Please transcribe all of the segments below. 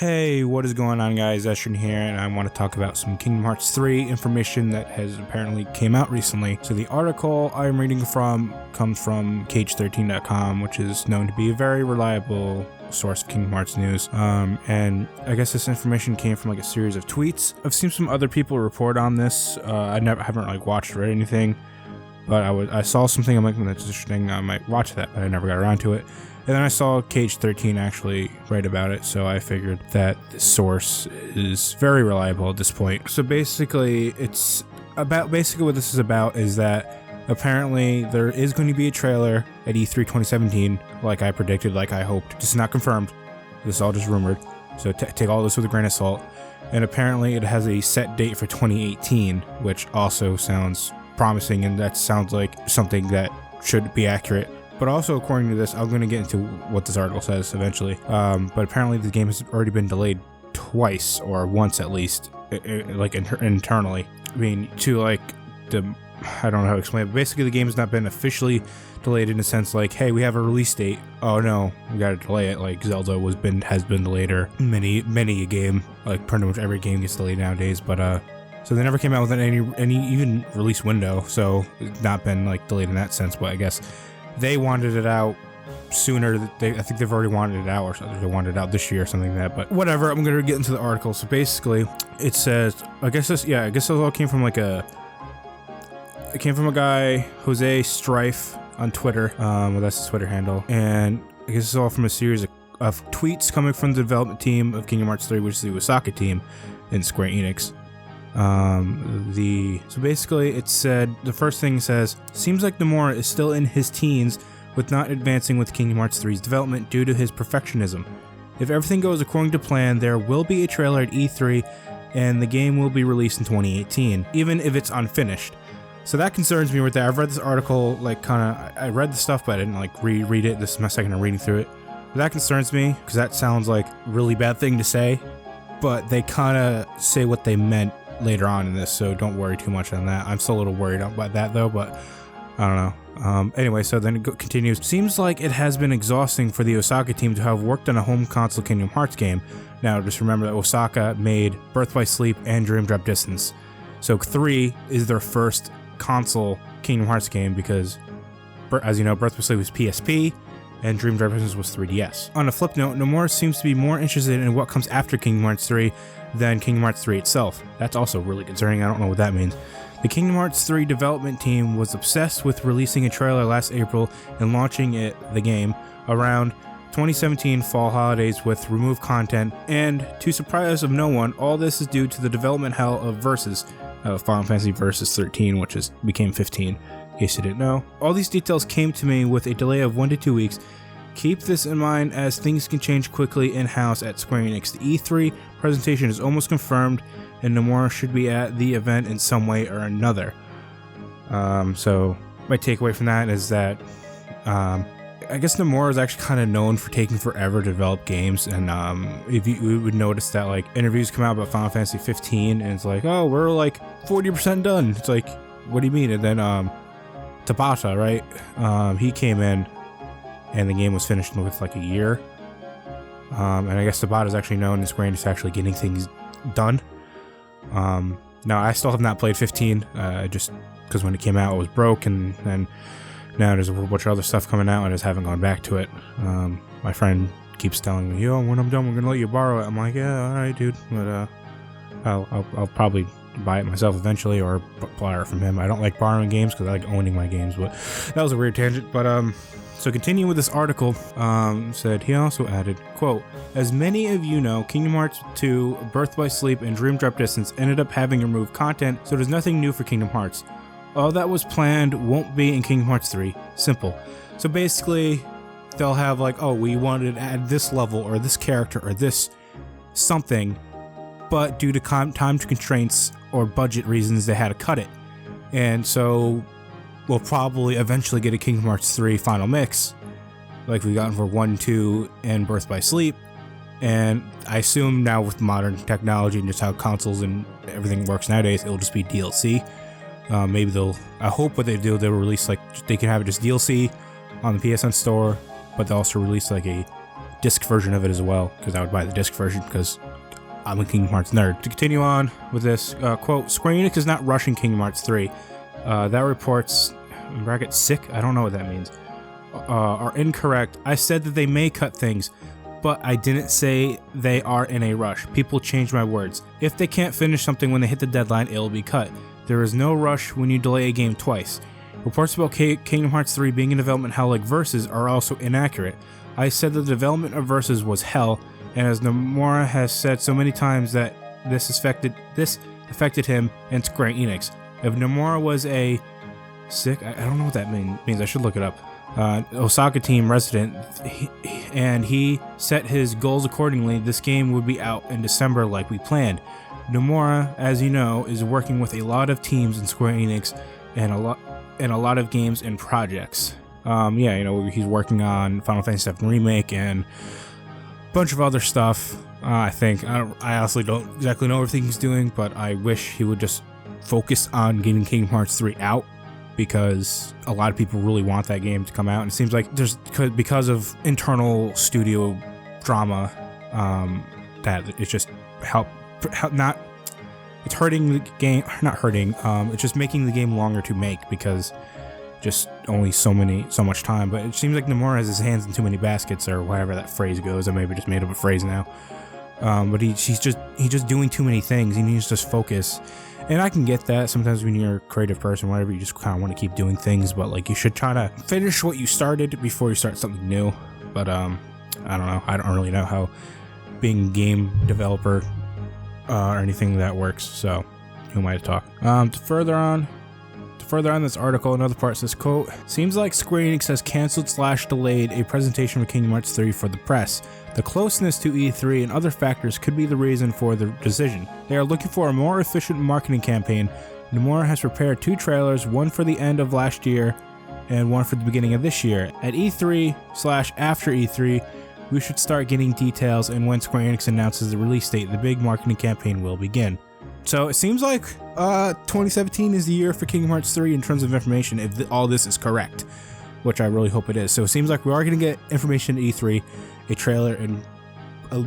Hey, what is going on, guys? Eshin here, and I want to talk about some Kingdom Hearts 3 information that has apparently came out recently. So the article I'm reading from comes from KH13.com, which is known to be a very reliable source of Kingdom Hearts news. And I guess this information came from like a series of tweets. I've seen some other people report on this. I haven't like watched or read anything, but I saw something. I'm like, that's interesting. I might watch that, but I never got around to it. And then I saw KH13 actually write about it, so I figured that the source is very reliable at this point. So basically, what this is about is that apparently there is going to be a trailer at E3 2017, like I predicted, like I hoped. This is not confirmed. This is all just rumored. So take all this with a grain of salt. And apparently it has a set date for 2018, which also sounds promising, and that sounds like something that should be accurate. But also, according to this, I'm going to get into what this article says eventually. But apparently the game has already been delayed twice, or once at least, like internally. I mean, I don't know how to explain it, but basically the game has not been officially delayed in a sense like, hey, we have a release date. Oh no, we got to delay it. Like Zelda has been delayed, or many a game, like pretty much every game gets delayed nowadays. But so they never came out with any even release window, so it's not been like delayed in that sense. But I guess they wanted it out sooner. I think they've already wanted it out, or something. They wanted it out this year or something like that. But whatever, I'm going to get into the article. So basically, it says, I guess this all came from it came from a guy, Jose Strife, on Twitter. Well, that's his Twitter handle. And I guess it's all from a series of tweets coming from the development team of Kingdom Hearts 3, which is the Osaka team in Square Enix. So basically it said, the first thing says, seems like Nomura is still in his teens with not advancing with Kingdom Hearts 3's development due to his perfectionism. If everything goes according to plan, there will be a trailer at E3 and the game will be released in 2018, even if it's unfinished. So that concerns me right there. I've read this article, I read the stuff, but I didn't reread it. This is my second time reading through it. But that concerns me because that sounds like a really bad thing to say, but they kind of say what they meant later on in this, so don't worry too much on that. I'm still a little worried about that though, but I don't know. Anyway, so then it continues. Seems like it has been exhausting for the Osaka team to have worked on a home console Kingdom Hearts game. Now, just remember that Osaka made Birth by Sleep and Dream Drop Distance. So 3 is their first console Kingdom Hearts game because, as you know, Birth by Sleep was PSP and Dream Drop Distance was 3DS. On a flip note, Nomura seems to be more interested in what comes after Kingdom Hearts 3 than Kingdom Hearts 3 itself. That's also really concerning. I don't know what that means. The Kingdom Hearts 3 development team was obsessed with releasing a trailer last April and launching the game, around 2017 fall holidays with removed content, and to surprise of no one, all this is due to the development hell of Versus, Final Fantasy Versus 13, which became 15, in case you didn't know. All these details came to me with a delay of 1 to 2 weeks. Keep this in mind as things can change quickly in-house at Square Enix. The E3 presentation is almost confirmed, and Nomura should be at the event in some way or another. So my takeaway from that is that I guess Nomura is actually kind of known for taking forever to develop games, and if you would notice that like interviews come out about Final Fantasy 15, and it's like, oh, we're like 40% done. It's like, what do you mean? And then Tabata, right? He came in, and the game was finished with like a year. And I guess Tabata is actually known in Square Enix actually getting things done. Now, I still have not played 15, just because when it came out, it was broke, and then now there's a whole bunch of other stuff coming out, and I just haven't gone back to it. My friend keeps telling me, yo, when I'm done, we're going to let you borrow it. I'm like, yeah, all right, dude. But I'll probably buy it myself eventually, or borrow it from him. I don't like borrowing games because I like owning my games, but that was a weird tangent. But so continuing with this article, he also added, quote, as many of you know, Kingdom Hearts 2, Birth by Sleep, and Dream Drop Distance ended up having removed content, so there's nothing new for Kingdom Hearts. All that was planned won't be in Kingdom Hearts 3. Simple. So basically, they'll have like, oh, we wanted to add this level, or this character, or this something, but due to time constraints or budget reasons, they had to cut it. And so we'll probably eventually get a Kingdom Hearts 3 final mix, like we've gotten for 1, 2, and Birth by Sleep. And I assume now with modern technology and just how consoles and everything works nowadays, it'll just be DLC. Maybe I hope what they do, they'll release they can have it just DLC on the PSN store, but they'll also release like a disc version of it as well, because I would buy the disc version because I'm a Kingdom Hearts nerd. To continue on with this, quote, Square Enix is not rushing Kingdom Hearts 3. That reports, in brackets, sick, I don't know what that means, are incorrect. I said that they may cut things, but I didn't say they are in a rush. People change my words. If they can't finish something when they hit the deadline, it'll be cut. There is no rush when you delay a game twice. Reports about Kingdom Hearts 3 being in development hell like Versus are also inaccurate. I said that the development of Versus was hell, and as Nomura has said so many times that this affected him and Square Enix. If Nomura was a sick, I don't know what that means, I should look it up, Osaka team resident, and he set his goals accordingly, this game would be out in December like we planned. Nomura, as you know, is working with a lot of teams in Square Enix and a lot of games and projects. He's working on Final Fantasy VII Remake and a bunch of other stuff. I honestly don't exactly know everything he's doing, but I wish he would just focus on getting Kingdom Hearts 3 out, because a lot of people really want that game to come out, and it seems like because of internal studio drama, that it's just it's hurting the game, not hurting, it's just making the game longer to make, because just only so much time. But it seems like Nomura has his hands in too many baskets, or whatever that phrase goes. I maybe just made up a phrase now. But he's just doing too many things. He needs to just focus. And I can get that. Sometimes when you're a creative person, whatever, you just kind of want to keep doing things, but like you should try to finish what you started before you start something new. But I don't know. I don't really know how being a game developer or anything that works. So who am I to talk? To further on this article, another part says, quote, seems like Square Enix has canceled/delayed a presentation of Kingdom Hearts 3 for the press. The closeness to E3 and other factors could be the reason for the decision. They are looking for a more efficient marketing campaign. Nomura has prepared 2 trailers, one for the end of last year and one for the beginning of this year. At E3/after E3, we should start getting details, and when Square Enix announces the release date, the big marketing campaign will begin. So it seems like 2017 is the year for Kingdom Hearts 3 in terms of information, if all this is correct, which I really hope it is. So it seems like we are going to get information at E3, a trailer, and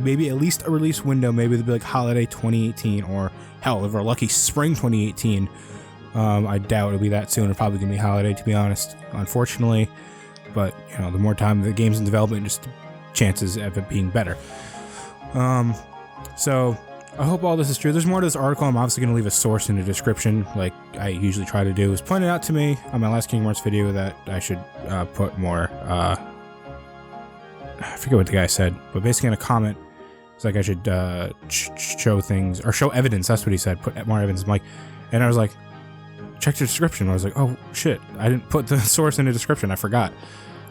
maybe at least a release window. Maybe it'll be like holiday 2018, or hell, if we're lucky, spring 2018. I doubt it'll be that soon. It's probably going to be holiday, to be honest, unfortunately. But, the more time the game's in development, just chances of it being better. So I hope all this is true. There's more to this article. I'm obviously going to leave a source in the description, like I usually try to do. It was pointed out to me on my last Kingdom Hearts video that I should put more, I forget what the guy said, but basically in a comment, it's like I should show things, or show evidence, that's what he said, put more evidence. I'm like, and I was like, check the description. I was like, oh shit, I didn't put the source in the description, I forgot.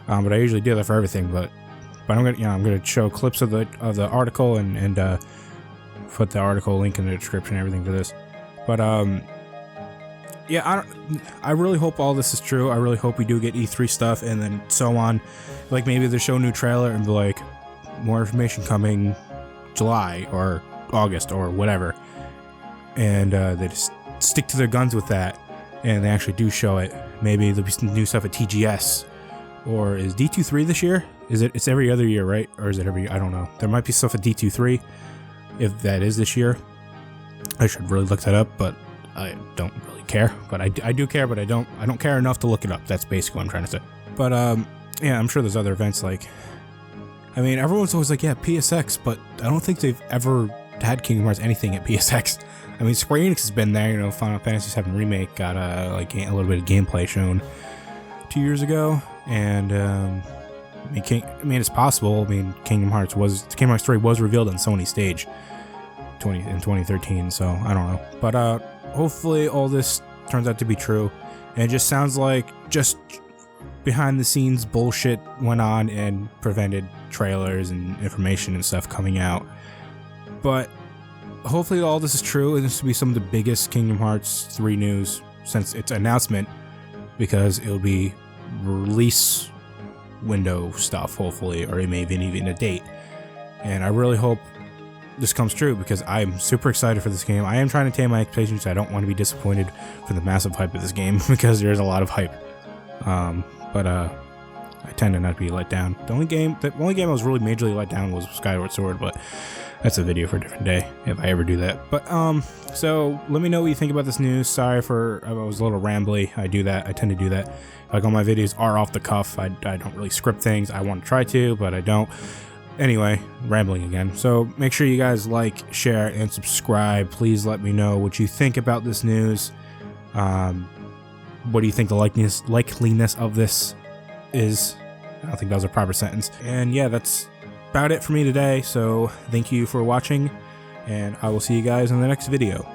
But I usually do that for everything, but I'm gonna show clips of the article and put the article link in the description and everything for this. But I really hope all this is true. I really hope we do get E3 stuff and then so on. Like maybe they show a new trailer and be like, more information coming July or August or whatever. And they just stick to their guns with that and they actually do show it. Maybe there'll be some new stuff at TGS. Or is D23 this year? It's every other year, right? Or is it every, I don't know. There might be stuff at D23 if that is this year. I should really look that up, but I don't really care. But I do care, but I don't care enough to look it up. That's basically what I'm trying to say. But yeah, I'm sure there's other events like, I mean, everyone's always like, yeah, PSX, but I don't think they've ever had Kingdom Hearts anything at PSX. I mean, Square Enix has been there, Final Fantasy VII Remake got a little bit of gameplay shown 2 years ago, and it's possible. I mean, Kingdom Hearts 3 was revealed on Sony stage in 2013, so I don't know. But hopefully all this turns out to be true, and it just sounds like just behind the scenes bullshit went on and prevented trailers and information and stuff coming out. But hopefully all this is true, and this will be some of the biggest Kingdom Hearts 3 news since its announcement, because it'll be release window stuff, hopefully, or it may be even a date. And I really hope this comes true, because I'm super excited for this game. I am trying to tame my expectations. I don't want to be disappointed for the massive hype of this game, because there's a lot of hype. But I tend to not be let down. The only game I was really majorly let down was Skyward Sword, but that's a video for a different day if I ever do that. But so let me know what you think about this news. Sorry for I was a little rambly. I do that. I tend to do that. Like, all my videos are off the cuff. I don't really script things. I want to try to, but I don't. Anyway, rambling again. So make sure you guys like, share, and subscribe. Please let me know what you think about this news. What do you think the likeliness of this is? I don't think that was a proper sentence. And yeah, that's about it for me today. So thank you for watching, and I will see you guys in the next video.